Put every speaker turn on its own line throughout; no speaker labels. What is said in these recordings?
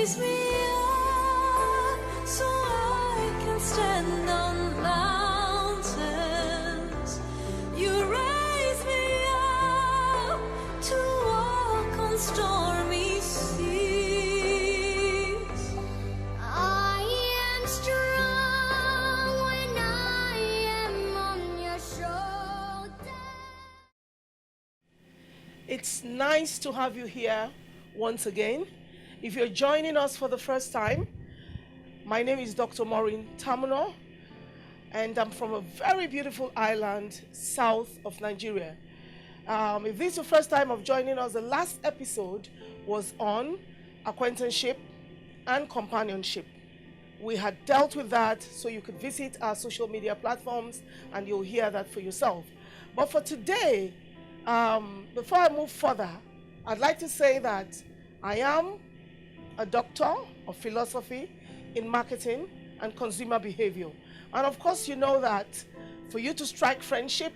raise me up so I can stand on mountains. You raise me up to walk on stormy seas. I am strong when I am on your shoulder.
It's nice to have you here once again. If you're joining us for the first time, my name is Dr. Maureen Tamuno, and I'm from a very beautiful island south of Nigeria. If this is your first time of joining us, the last episode was on acquaintanceship and companionship. We had dealt with that, so you could visit our social media platforms and you'll hear that for yourself. But for today, before I move further, I'd like to say that I am a doctor of philosophy in marketing and consumer behavior. And of course, you know that for you to strike friendship,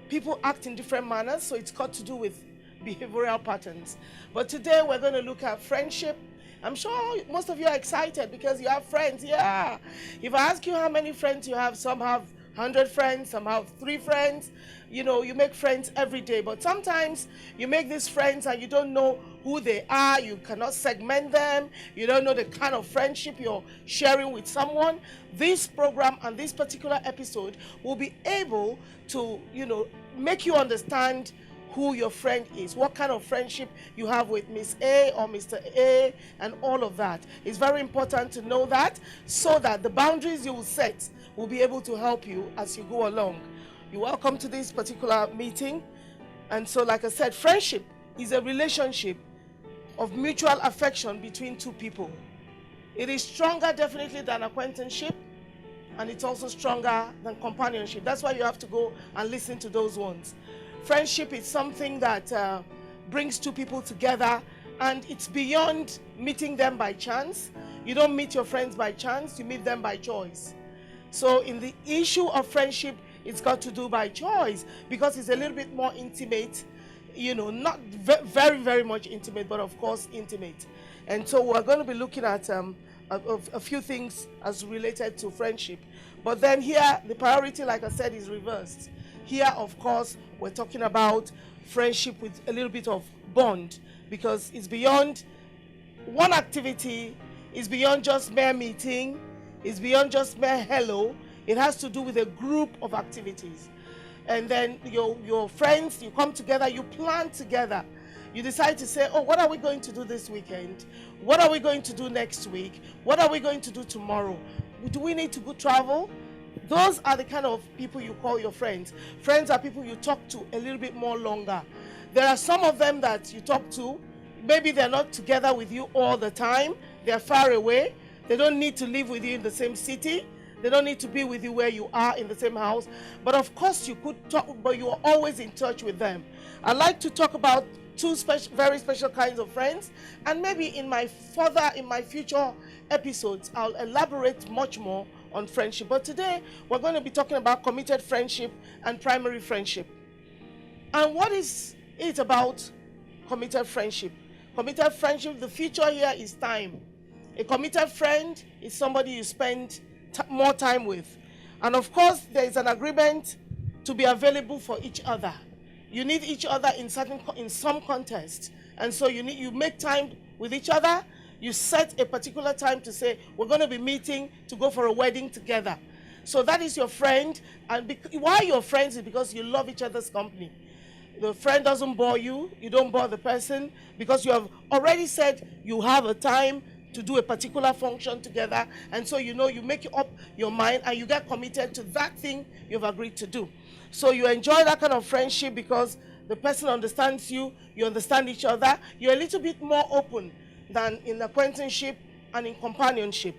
people act in different manners, so it's got to do with behavioral patterns. But today we're going to look at friendship. I'm sure most of you are excited because you have friends. Yeah. If I ask you how many friends you have, some have 100 friends, some have 3 friends. You know, you make friends every day, but sometimes you make these friends and you don't know who they are, you cannot segment them, you don't know the kind of friendship you're sharing with someone. This program and this particular episode will be able to, make you understand who your friend is, what kind of friendship you have with Miss A or Mr. A, and all of that. It's very important to know that, so that the boundaries you will set will be able to help you as you go along. You're welcome to this particular meeting. And so, like I said, friendship is a relationship of mutual affection between two people. It is stronger definitely than acquaintanceship, and it's also stronger than companionship. That's why you have to go and listen to those ones. Friendship is something that brings two people together, and it's beyond meeting them by chance. You don't meet your friends by chance, you meet them by choice. So in the issue of friendship, it's got to do by choice, because it's a little bit more intimate, not very, very much intimate, but of course intimate. And so we're going to be looking at a few things as related to friendship. But then here, the priority, like I said, is reversed. Here, of course, we're talking about friendship with a little bit of bond, because it's beyond one activity, it's beyond just mere meeting, it's beyond just mere hello. It has to do with a group of activities. And then your friends, you come together, you plan together. You decide to say, oh, what are we going to do this weekend? What are we going to do next week? What are we going to do tomorrow? Do we need to go travel? Those are the kind of people you call your friends. Friends are people you talk to a little bit more longer. There are some of them that you talk to, maybe they're not together with you all the time. They're far away. They don't need to live with you in the same city. They don't need to be with you where you are in the same house. But of course you could talk, but you are always in touch with them. I'd like to talk about two very special kinds of friends. And maybe in my future episodes, I'll elaborate much more on friendship. But today, we're going to be talking about committed friendship and primary friendship. And what is it about committed friendship? Committed friendship, the feature here is time. A committed friend is somebody you spend more time with. And of course, there is an agreement to be available for each other. You need each other in some context. And so you make time with each other. You set a particular time to say, we're going to be meeting to go for a wedding together. So that is your friend. And why you're friends is because you love each other's company. The friend doesn't bore you. You don't bore the person, because you have already said you have a time to do a particular function together, and so you make up your mind and you get committed to that thing you've agreed to do. So you enjoy that kind of friendship because the person understands you, you understand each other, you're a little bit more open than in acquaintanceship and in companionship.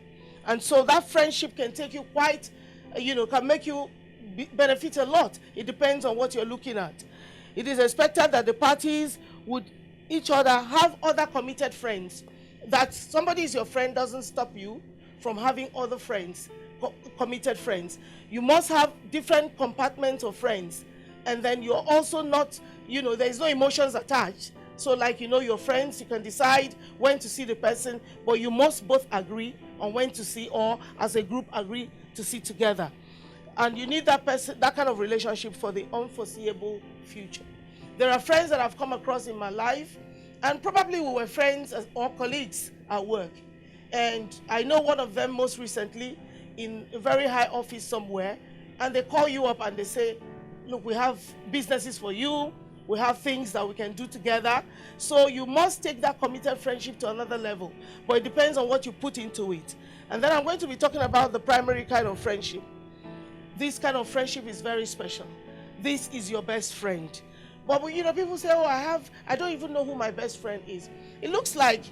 And so that friendship can take you quite, can make you benefit a lot. It depends on what you're looking at. It is expected that the parties would each other have other committed friends. That somebody is your friend doesn't stop you from having other friends, committed friends. You must have different compartments of friends. And then you're also not, there's no emotions attached. So like, you know, your friends, you can decide when to see the person, but you must both agree on when to see, or as a group agree to see together. And you need that person, that kind of relationship for the unforeseeable future. There are friends that I've come across in my life, and probably we were friends or colleagues at work. And I know one of them most recently in a very high office somewhere, and they call you up and they say, look, we have businesses for you, we have things that we can do together. So you must take that committed friendship to another level, but it depends on what you put into it. And then I'm going to be talking about the primary kind of friendship. This kind of friendship is very special. This is your best friend. But you know, people say, oh, I don't even know who my best friend is. It looks like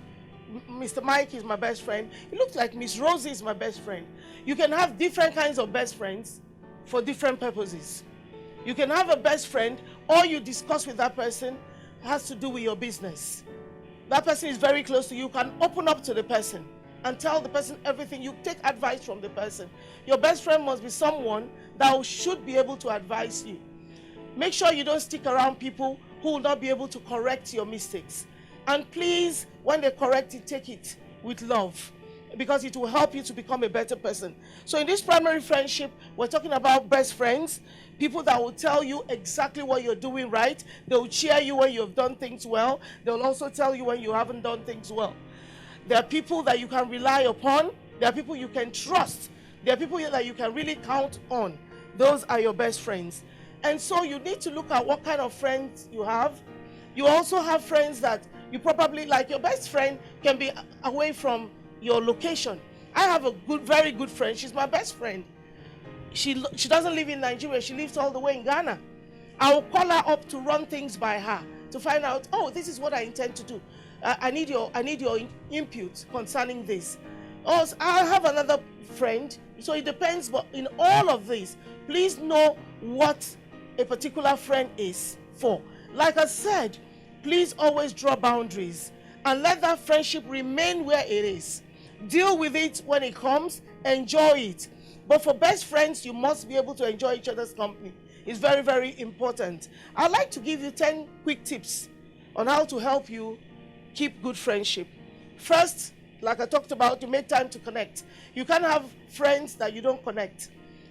Mr. Mike is my best friend. It looks like Miss Rosie is my best friend. You can have different kinds of best friends for different purposes. You can have a best friend, all you discuss with that person has to do with your business. That person is very close to you. You can open up to the person and tell the person everything. You take advice from the person. Your best friend must be someone that should be able to advise you. Make sure you don't stick around people who will not be able to correct your mistakes. And please, when they correct it, take it with love, because it will help you to become a better person. So in this primary friendship, we're talking about best friends, people that will tell you exactly what you're doing right. They'll cheer you when you've done things well. They'll also tell you when you haven't done things well. There are people that you can rely upon. There are people you can trust. There are people that you can really count on. Those are your best friends. And so you need to look at what kind of friends you have. You also have friends that you probably, like your best friend can be away from your location. I have a very good friend. She's my best friend. She doesn't live in Nigeria. She lives all the way in Ghana. I will call her up to run things by her to find out, oh, this is what I intend to do. I need your input concerning this. Oh, I have another friend. So it depends, but in all of this, please know what a particular friend is for. Like I said, please always draw boundaries and let that friendship remain where it is. Deal with it when it comes, enjoy it. But for best friends, you must be able to enjoy each other's company. It's very, very important. I'd like to give you 10 quick tips on how to help you keep good friendship. First, like I talked about, you make time to connect. You can't have friends that you don't connect,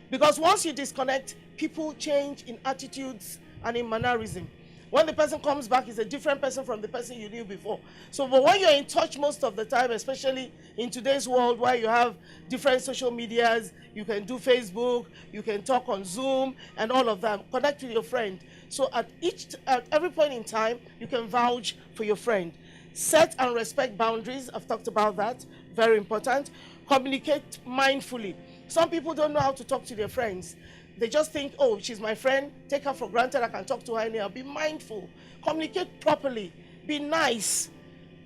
because once you disconnect, people change in attitudes and in mannerism. When the person comes back, it's a different person from the person you knew before. So, but when you're in touch most of the time, especially in today's world where you have different social medias, you can do Facebook, you can talk on Zoom and all of that, connect with your friend. So at every point in time, you can vouch for your friend. Set and respect boundaries. I've talked about that. Very important. Communicate mindfully. Some people don't know how to talk to their friends. They just think, oh, she's my friend, take her for granted, I can talk to her anyhow. Be mindful. Communicate properly. Be nice.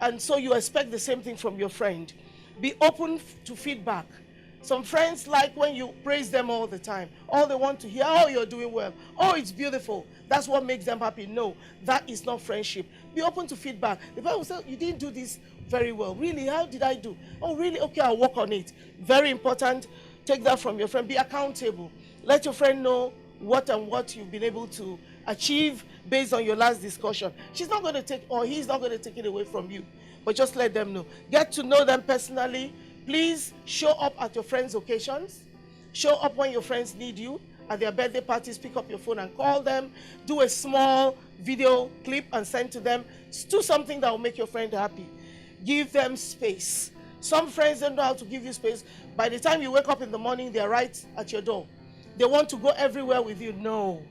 And so you expect the same thing from your friend. Be open to feedback. Some friends like when you praise them all the time. All they want to hear, oh, you're doing well. Oh, it's beautiful. That's what makes them happy. No, that is not friendship. Be open to feedback. The person will say, you didn't do this very well. Really, how did I do? Oh, really? Okay, I'll work on it. Very important. Take that from your friend. Be accountable. Let your friend know what you've been able to achieve based on your last discussion. She's not going to take, or he's not going to take it away from you, but just let them know. Get to know them personally. Please show up at your friends' occasions. Show up when your friends need you. At their birthday parties, pick up your phone and call them. Do a small video clip and send to them. Do something that will make your friend happy. Give them space. Some friends don't know how to give you space. By the time you wake up in the morning, they're right at your door. They want to go everywhere with you. No,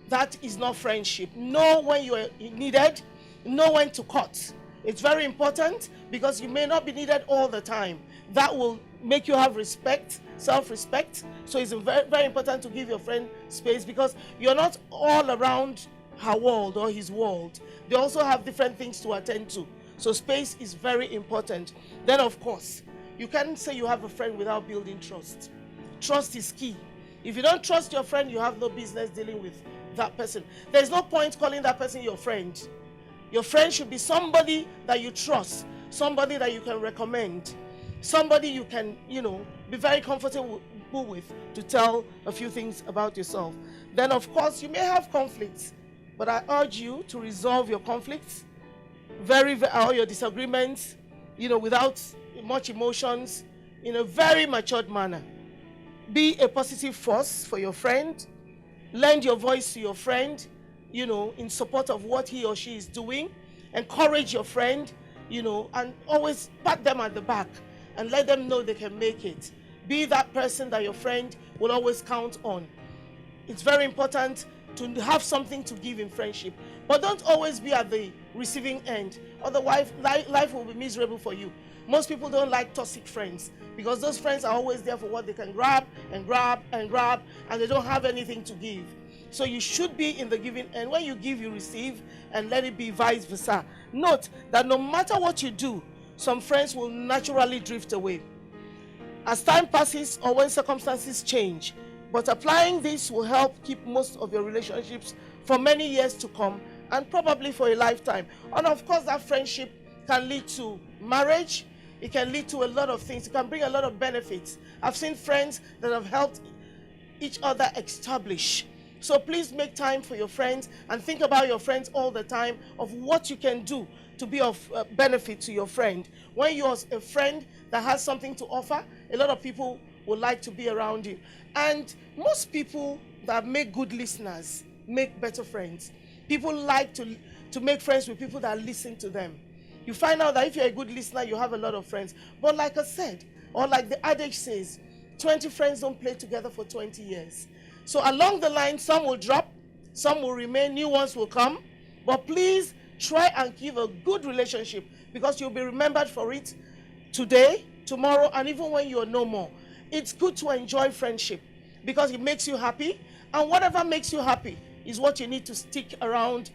that is not friendship. Know when you are needed. Know when to cut. It's very important because you may not be needed all the time. That will make you have respect, self-respect. So it's very, very important to give your friend space, because you're not all around her world or his world. They also have different things to attend to. So space is very important. Then, of course, you can't say you have a friend without building trust. Trust is key. If you don't trust your friend, you have no business dealing with that person. There's no point calling that person your friend. Your friend should be somebody that you trust, somebody that you can recommend, somebody you can, be very comfortable with to tell a few things about yourself. Then, of course, you may have conflicts, but I urge you to resolve your conflicts all your disagreements, without much emotions, in a very matured manner. Be a positive force for your friend. Lend your voice to your friend, in support of what he or she is doing. Encourage your friend, and always pat them at the back and let them know they can make it. Be that person that your friend will always count on. It's very important to have something to give in friendship, but don't always be at the receiving end. Otherwise, life will be miserable for you. Most people don't like toxic friends because those friends are always there for what they can grab and grab and grab, and they don't have anything to give. So you should be in the giving end. When you give, you receive, and let it be vice versa. Note that no matter what you do, some friends will naturally drift away as time passes or when circumstances change. But applying this will help keep most of your relationships for many years to come, and probably for a lifetime. And of course, that friendship can lead to marriage. It can lead to a lot of things. It can bring a lot of benefits. I've seen friends that have helped each other establish. So please make time for your friends and think about your friends all the time, of what you can do to be of benefit to your friend. When you're a friend that has something to offer, a lot of people would like to be around you. And most people that make good listeners make better friends. People like to make friends with people that listen to them. You find out that if you're a good listener, you have a lot of friends. But like I said, or like the adage says, 20 friends don't play together for 20 years. So along the line, some will drop, some will remain, new ones will come. But please try and keep a good relationship, because you'll be remembered for it today, tomorrow, and even when you're no more. It's good to enjoy friendship because it makes you happy, and whatever makes you happy is what you need to stick around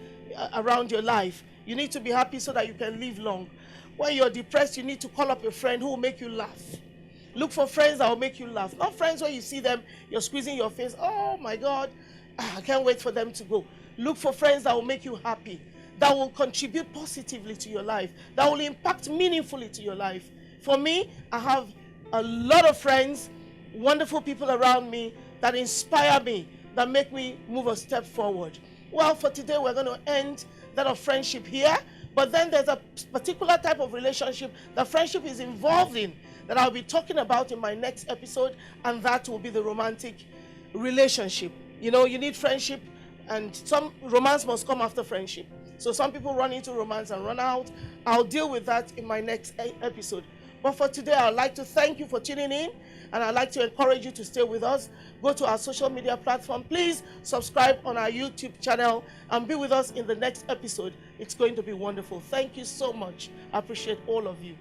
your life. You need to be happy so that you can live long. When you're depressed, you need to call up a friend who will make you laugh. Look for friends that will make you laugh. Not friends where you see them, you're squeezing your face. Oh my God, I can't wait for them to go. Look for friends that will make you happy, that will contribute positively to your life, that will impact meaningfully to your life. For me, I have a lot of friends, wonderful people around me that inspire me, that make me move a step forward. Well, for today, we're going to end that of friendship here, but then there's a particular type of relationship that friendship is involved in that I'll be talking about in my next episode, and that will be the romantic relationship. You need friendship, and some romance must come after friendship. So some people run into romance and run out. I'll deal with that in my next episode. But for today, I'd like to thank you for tuning in, and I'd like to encourage you to stay with us. Go to our social media platform. Please subscribe on our YouTube channel and be with us in the next episode. It's going to be wonderful. Thank you so much. I appreciate all of you.